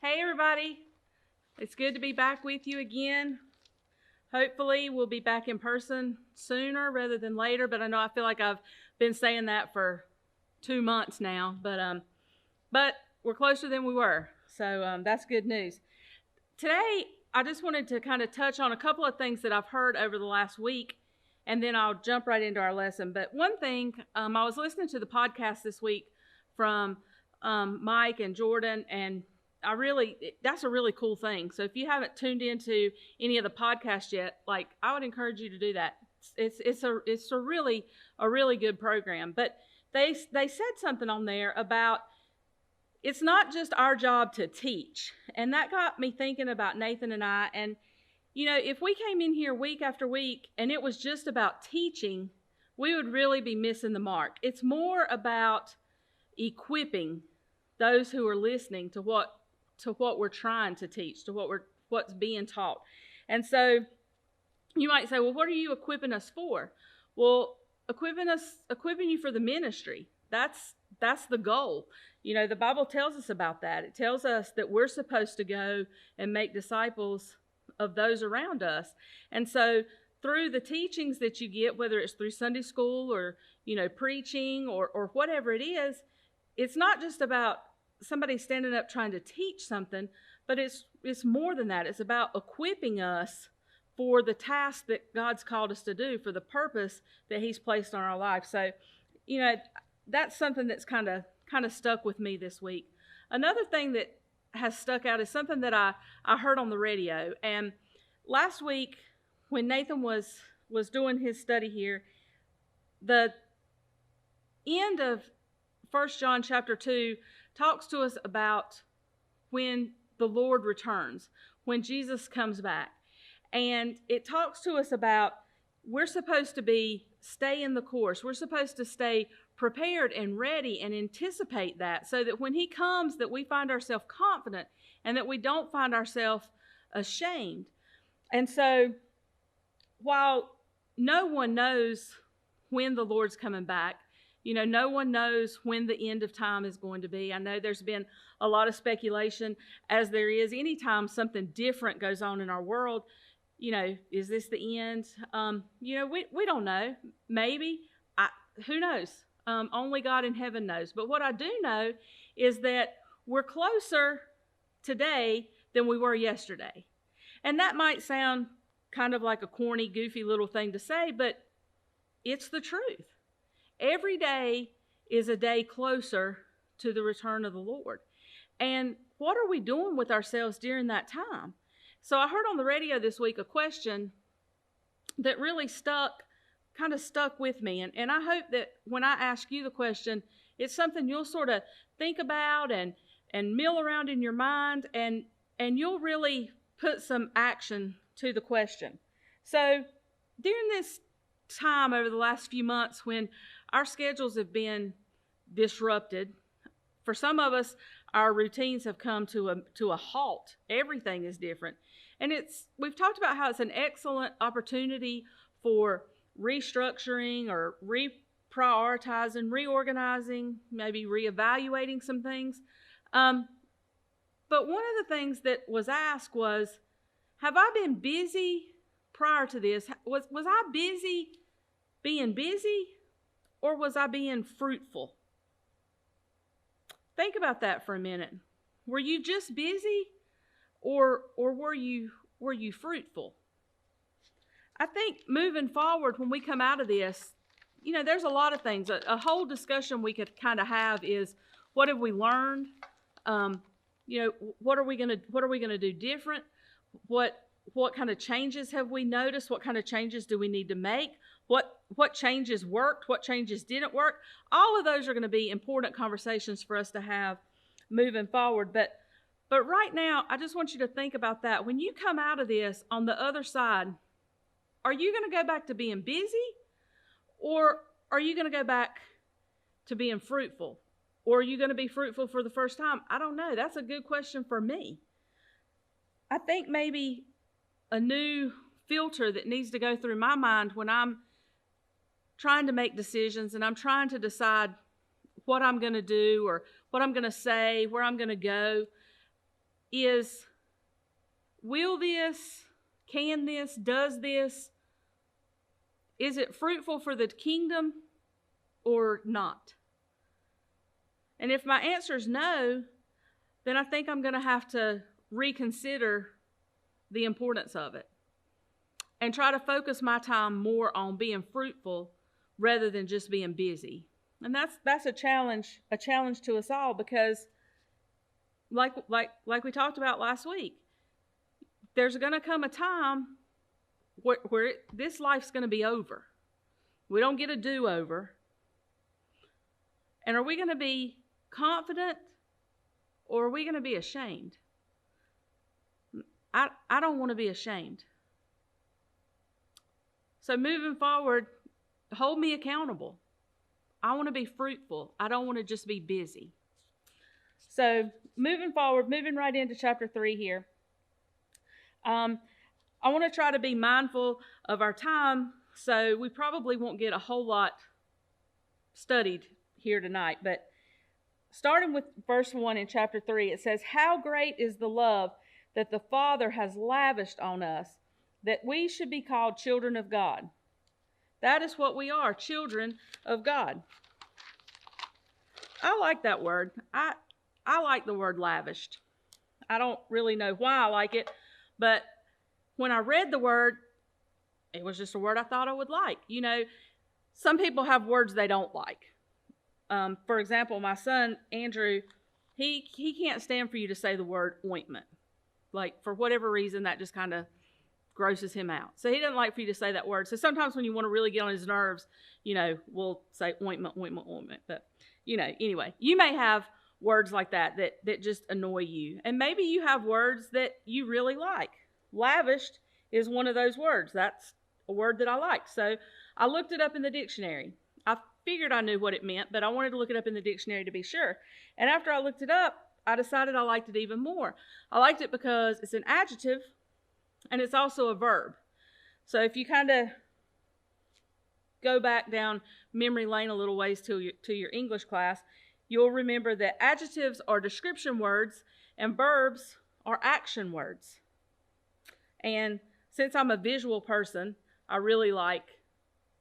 Hey everybody, it's good to be back with you again. Hopefully we'll be back in person sooner rather than later, but I feel like I've been saying that for 2 months now, but we're closer than we were, so that's good news. Today I just wanted to kind of touch on a couple of things that I've heard over the last week, and then I'll jump right into our lesson. But one thing, I was listening to the podcast this week from Mike and Jordan, and that's a really cool thing. So if you haven't tuned into any of the podcasts yet, I would encourage you to do that. It's a really good program. But they said something on there about it's not just our job to teach. And that got me thinking about Nathan and I. And, if we came in here week after week and it was just about teaching, we would really be missing the mark. It's more about equipping those who are listening to what we're trying to teach, to what's being taught. And so you might say, well, what are you equipping us for? Well, equipping you for the ministry. That's the goal. The Bible tells us about that. It tells us that we're supposed to go and make disciples of those around us. And so through the teachings that you get, whether it's through Sunday school or, preaching or whatever it is, it's not just about somebody standing up trying to teach something, but it's more than that. It's about equipping us for the task that God's called us to do, for the purpose that He's placed on our life. So, that's something that's kind of stuck with me this week. Another thing that has stuck out is something that I heard on the radio. And last week, when Nathan was doing his study here, the end of 1 John chapter 2 talks to us about when the Lord returns, when Jesus comes back. And it talks to us about we're supposed to stay in the course. We're supposed to stay prepared and ready and anticipate that, so that when He comes, that we find ourselves confident and that we don't find ourselves ashamed. And so while no one knows when the Lord's coming back, no one knows when the end of time is going to be. I know there's been a lot of speculation, as there is anytime something different goes on in our world. Is this the end? We don't know. Maybe. Who knows? Only God in heaven knows. But what I do know is that we're closer today than we were yesterday. And that might sound kind of like a corny, goofy little thing to say, but it's the truth. Every day is a day closer to the return of the Lord. And what are we doing with ourselves during that time? So I heard on the radio this week a question that really stuck with me. And I hope that when I ask you the question, it's something you'll sort of think about and mill around in your mind, and you'll really put some action to the question. So during this time over the last few months when our schedules have been disrupted, for some of us, our routines have come to a halt. Everything is different. And we've talked about how it's an excellent opportunity for restructuring or reprioritizing, reorganizing, maybe reevaluating some things. But one of the things that was asked was, have I been busy prior to this? Was I busy being busy, or was I being fruitful? Think about that for a minute. Were you just busy, or were you fruitful? I think moving forward, when we come out of this, there's a lot of things. A whole discussion we could kind of have is, what have we learned? What are we gonna do different? What kind of changes have we noticed? What kind of changes do we need to make? What changes worked? What changes didn't work? All of those are going to be important conversations for us to have moving forward. But right now, I just want you to think about that. When you come out of this on the other side, are you going to go back to being busy, or are you going to go back to being fruitful? Or are you going to be fruitful for the first time? I don't know. That's a good question for me. I think maybe a new filter that needs to go through my mind when I'm trying to make decisions and I'm trying to decide what I'm going to do or what I'm going to say, where I'm going to go, is, will this, can this, does this, is it fruitful for the kingdom or not? And if my answer is no, then I think I'm going to have to reconsider the importance of it and try to focus my time more on being fruitful rather than just being busy. And that's a challenge to us all, because like we talked about last week, there's going to come a time where this life's going to be over. We don't get a do-over. And are we going to be confident, or are we going to be ashamed? I don't want to be ashamed. So moving forward, hold me accountable. I want to be fruitful. I don't want to just be busy. So moving forward, moving right into chapter 3 here. I want to try to be mindful of our time, so we probably won't get a whole lot studied here tonight. But starting with verse 1 in chapter 3, it says, "How great is the love that the Father has lavished on us, that we should be called children of God." That is what we are, children of God. I like that word. I like the word lavished. I don't really know why I like it, but when I read the word, it was just a word I thought I would like. You know, some people have words they don't like. For example, my son, Andrew, he can't stand for you to say the word ointment. Like, for whatever reason, that just kind of grosses him out. So he doesn't like for you to say that word. So sometimes when you want to really get on his nerves, you know, we'll say ointment, ointment, ointment. But, you know, anyway, you may have words like that just annoy you. And maybe you have words that you really like. Lavished is one of those words. That's a word that I like. So I looked it up in the dictionary. I figured I knew what it meant, but I wanted to look it up in the dictionary to be sure. And after I looked it up, I decided I liked it even more. I liked it because it's an adjective and it's also a verb. So if you kind of go back down memory lane a little ways to your English class, you'll remember that adjectives are description words and verbs are action words. And since I'm a visual person, I really like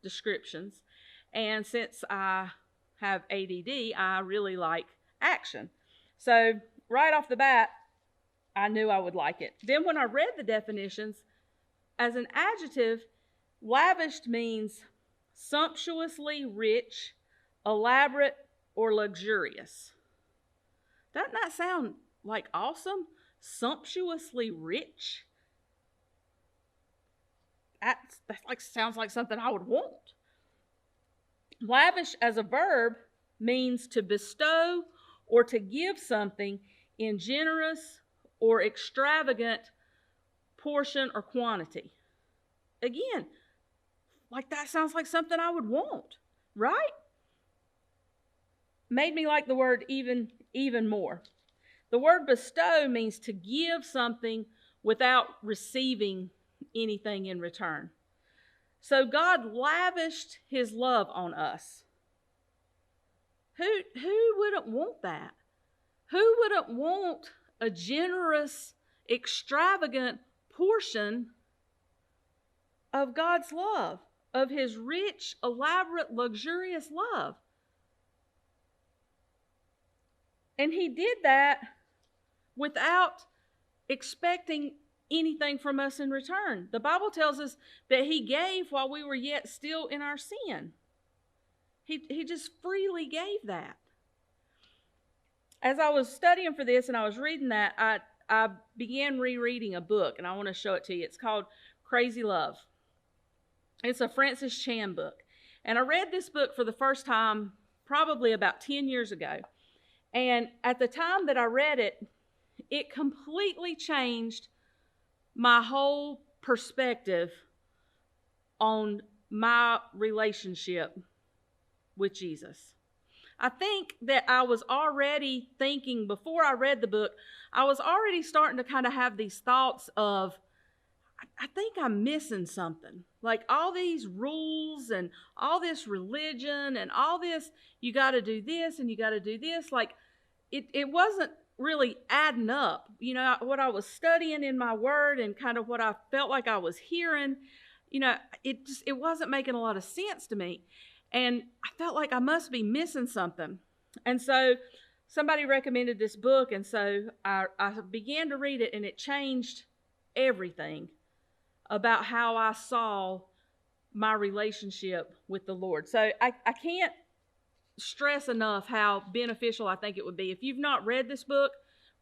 descriptions. And since I have ADD, I really like action. So right off the bat, I knew I would like it. Then when I read the definitions, as an adjective, lavished means sumptuously rich, elaborate, or luxurious. Doesn't that sound like awesome? Sumptuously rich? That sounds like something I would want. Lavish as a verb means to bestow or to give something in generous or extravagant portion or quantity. Again, like that sounds like something I would want, right? Made me like the word even more. The word bestow means to give something without receiving anything in return. So God lavished his love on us. Who wouldn't want that? Who wouldn't want a generous, extravagant portion of God's love, of his rich, elaborate, luxurious love? And he did that without expecting anything from us in return. The Bible tells us that he gave while we were yet still in our sin. He just freely gave that. As I was studying for this and I was reading that, I began rereading a book, and I want to show it to you. It's called Crazy Love. It's a Francis Chan book. And I read this book for the first time probably about 10 years ago. And at the time that I read it, it completely changed my whole perspective on my relationship with Jesus. I think that I was already thinking, before I read the book, I was already starting to kind of have these thoughts of, I think I'm missing something. Like all these rules and all this religion and all this, you got to do this and you got to do this. Like it wasn't really adding up. You know, what I was studying in my word and kind of what I felt like I was hearing, you know, it wasn't making a lot of sense to me. And I felt like I must be missing something. And so somebody recommended this book, and so I began to read it, and it changed everything about how I saw my relationship with the Lord. So I can't stress enough how beneficial I think it would be. If you've not read this book,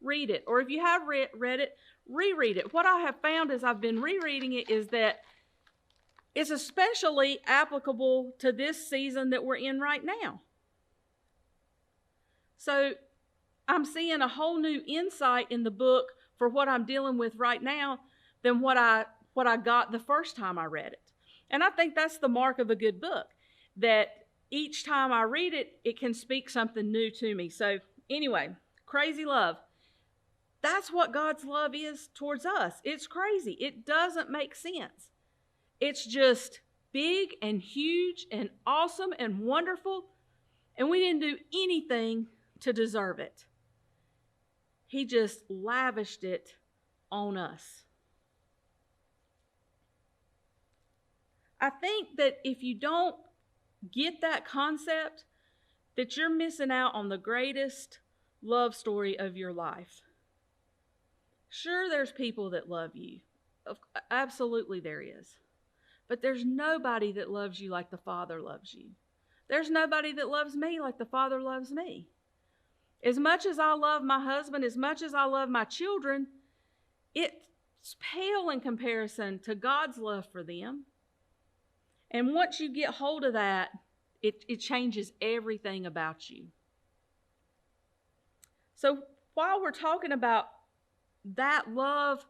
read it. Or if you have read it, reread it. What I have found as I've been rereading it is that it's especially applicable to this season that we're in right now. So I'm seeing a whole new insight in the book for what I'm dealing with right now than what I got the first time I read it. And I think that's the mark of a good book, that each time I read it, it can speak something new to me. So anyway, crazy love. That's what God's love is towards us. It's crazy. It doesn't make sense. It's just big and huge and awesome and wonderful, and we didn't do anything to deserve it. He just lavished it on us. I think that if you don't get that concept, that you're missing out on the greatest love story of your life. Sure, there's people that love you. Absolutely there is. But there's nobody that loves you like the Father loves you. There's nobody that loves me like the Father loves me. As much as I love my husband, as much as I love my children, it's pale in comparison to God's love for them. And once you get hold of that, it changes everything about you. So while we're talking about that love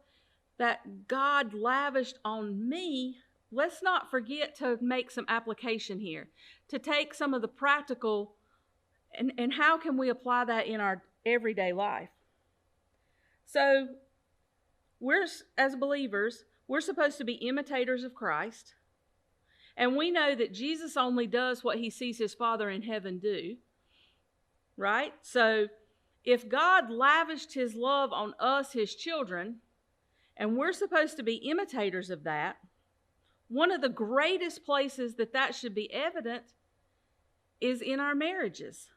that God lavished on me, let's not forget to make some application here, to take some of the practical and how can we apply that in our everyday life. So as believers, we're supposed to be imitators of Christ. And we know that Jesus only does what he sees his Father in heaven do, right? So if God lavished his love on us, his children, and we're supposed to be imitators of that, one of the greatest places that should be evident is in our marriages.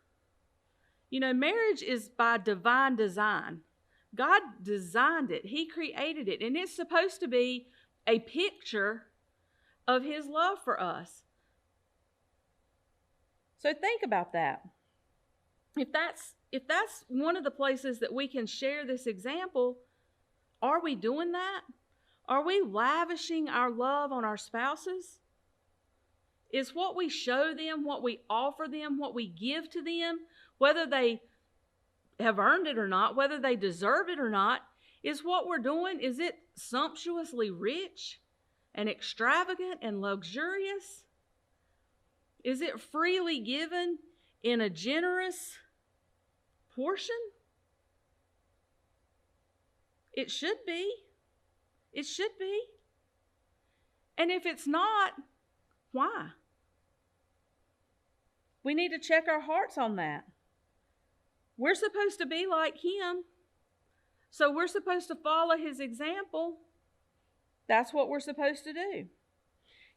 You know, marriage is by divine design. God designed it. He created it. And it's supposed to be a picture of his love for us. So think about that. If that's one of the places that we can share this example, are we doing that? Are we lavishing our love on our spouses? Is what we show them, what we offer them, what we give to them, whether they have earned it or not, whether they deserve it or not, is what we're doing, is it sumptuously rich and extravagant and luxurious? Is it freely given in a generous portion? It should be. It should be. And if it's not, why? We need to check our hearts on that. We're supposed to be like him, so we're supposed to follow his example. That's what we're supposed to do.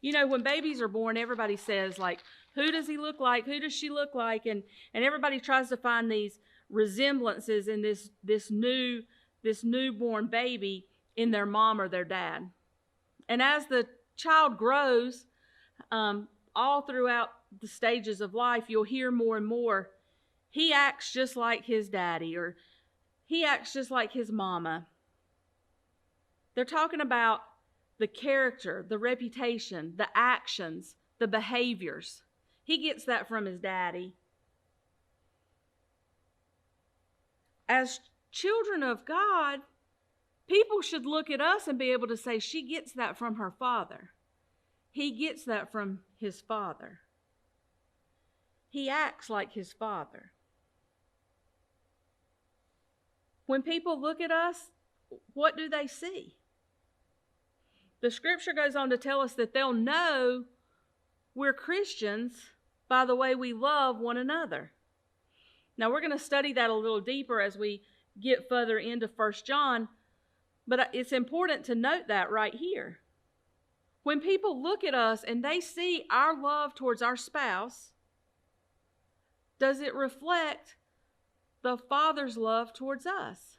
You know, when babies are born, everybody says, like, who does he look like? Who does she look like? And everybody tries to find these resemblances in this newborn baby in their mom or their dad. And as the child grows, all throughout the stages of life, you'll hear more and more, he acts just like his daddy, or he acts just like his mama. They're talking about the character, the reputation, the actions, the behaviors. He gets that from his daddy. As children of God, people should look at us and be able to say, she gets that from her father. He gets that from his father. He acts like his father. When people look at us, what do they see? The scripture goes on to tell us that they'll know we're Christians by the way we love one another. Now, we're going to study that a little deeper as we get further into 1 John, but it's important to note that right here. When people look at us and they see our love towards our spouse, does it reflect the Father's love towards us?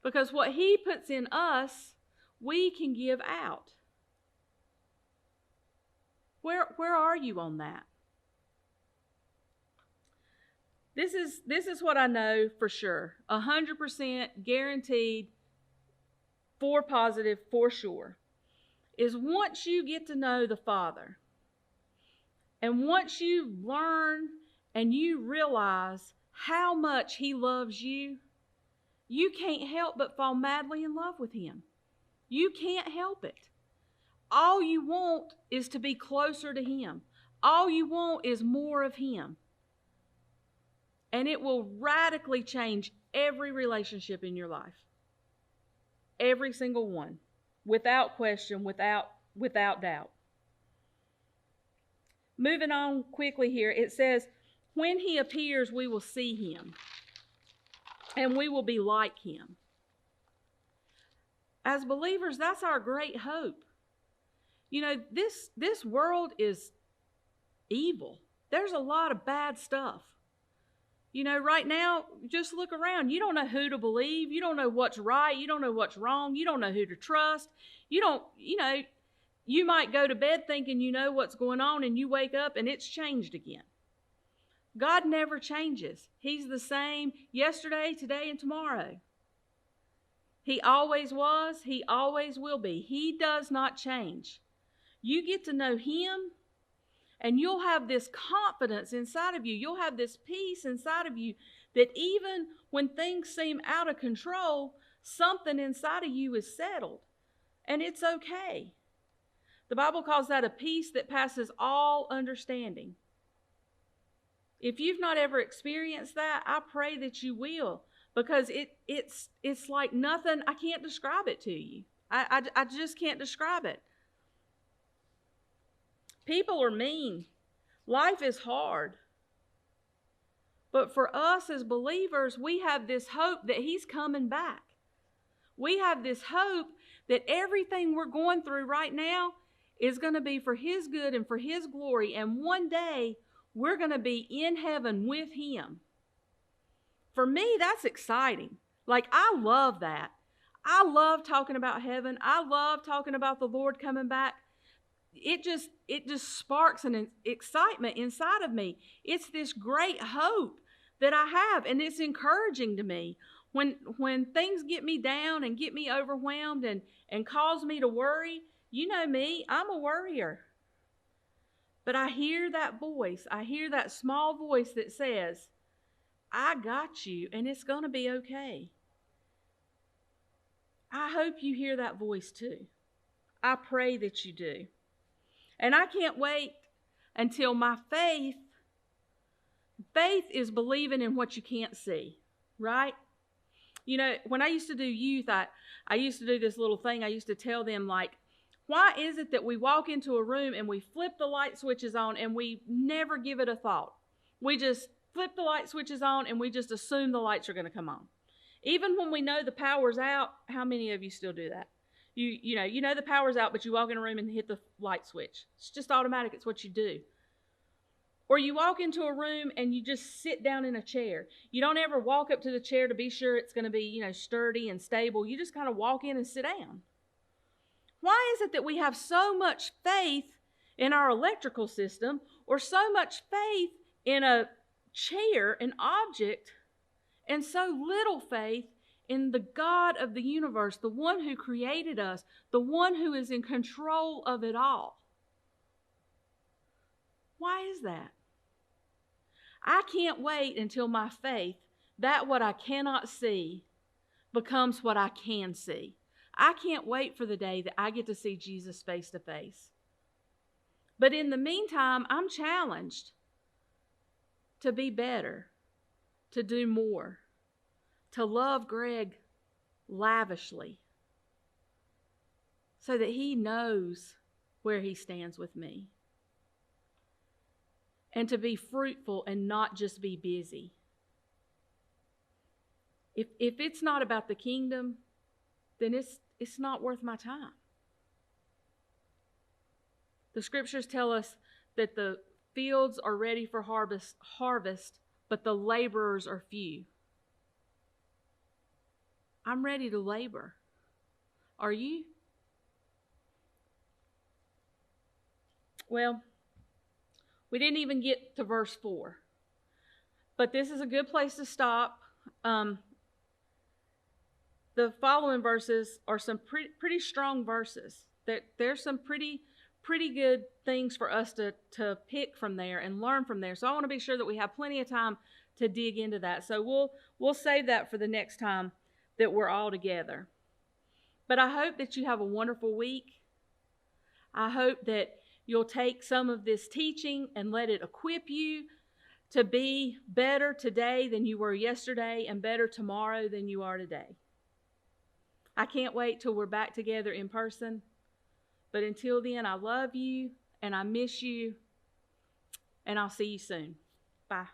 Because what He puts in us, we can give out. Where are you on that? This is what I know for sure. 100% guaranteed, for positive, for sure, is once you get to know the Father, and once you learn and you realize how much He loves you, you can't help but fall madly in love with Him. You can't help it. All you want is to be closer to Him. All you want is more of Him. And it will radically change every relationship in your life. Every single one. Without question, without doubt. Moving on quickly here, it says, when He appears, we will see Him. And we will be like Him. As believers, that's our great hope. You know, this world is evil. There's a lot of bad stuff. You know, right now, just look around. You don't know who to believe. You don't know what's right. You don't know what's wrong. You don't know who to trust. You might go to bed thinking you know what's going on, and you wake up and it's changed again. God never changes. He's the same yesterday, today, and tomorrow. He always was. He always will be. He does not change. You get to know Him, and you'll have this confidence inside of you. You'll have this peace inside of you that even when things seem out of control, something inside of you is settled, and it's okay. The Bible calls that a peace that passes all understanding. If you've not ever experienced that, I pray that you will, because it's like nothing. I can't describe it to you. I just can't describe it. People are mean. Life is hard. But for us as believers, we have this hope that He's coming back. We have this hope that everything we're going through right now is going to be for His good and for His glory. And one day, we're going to be in heaven with Him. For me, that's exciting. Like, I love that. I love talking about heaven. I love talking about the Lord coming back. It just sparks an excitement inside of me. It's this great hope that I have, and it's encouraging to me. When things get me down and get me overwhelmed and cause me to worry, you know me, I'm a worrier. But I hear that voice. I hear that small voice that says, I got you, and it's going to be okay. I hope you hear that voice too. I pray that you do. And I can't wait until my faith is believing in what you can't see, right? You know, when I used to do youth, I used to do this little thing. I used to tell them, like, why is it that we walk into a room and we flip the light switches on and we never give it a thought? We just flip the light switches on and we just assume the lights are going to come on. Even when we know the power's out, how many of you still do that? You know the power's out, but you walk in a room and hit the light switch. It's just automatic. It's what you do. Or you walk into a room and you just sit down in a chair. You don't ever walk up to the chair to be sure it's going to be, sturdy and stable. You just kind of walk in and sit down. Why is it that we have so much faith in our electrical system, or so much faith in a chair, an object, and so little faith in the God of the universe, the one who created us, the one who is in control of it all? Why is that? I can't wait until my faith, that what I cannot see, becomes what I can see. I can't wait for the day that I get to see Jesus face to face. But in the meantime, I'm challenged to be better, to do more, to love Greg lavishly, so that he knows where he stands with me. And to be fruitful and not just be busy. If it's not about the kingdom, then it's not worth my time. The scriptures tell us that the fields are ready for harvest, but the laborers are few. I'm ready to labor. Are you? Well, we didn't even get to verse 4. But this is a good place to stop. The following verses are some pretty strong verses. There's some pretty good things for us to pick from there and learn from there. So I want to be sure that we have plenty of time to dig into that. So we'll save that for the next time that we're all together. But I hope that you have a wonderful week. I hope that you'll take some of this teaching and let it equip you to be better today than you were yesterday and better tomorrow than you are today. I can't wait till we're back together in person. But until then, I love you and I miss you, and I'll see you soon. Bye.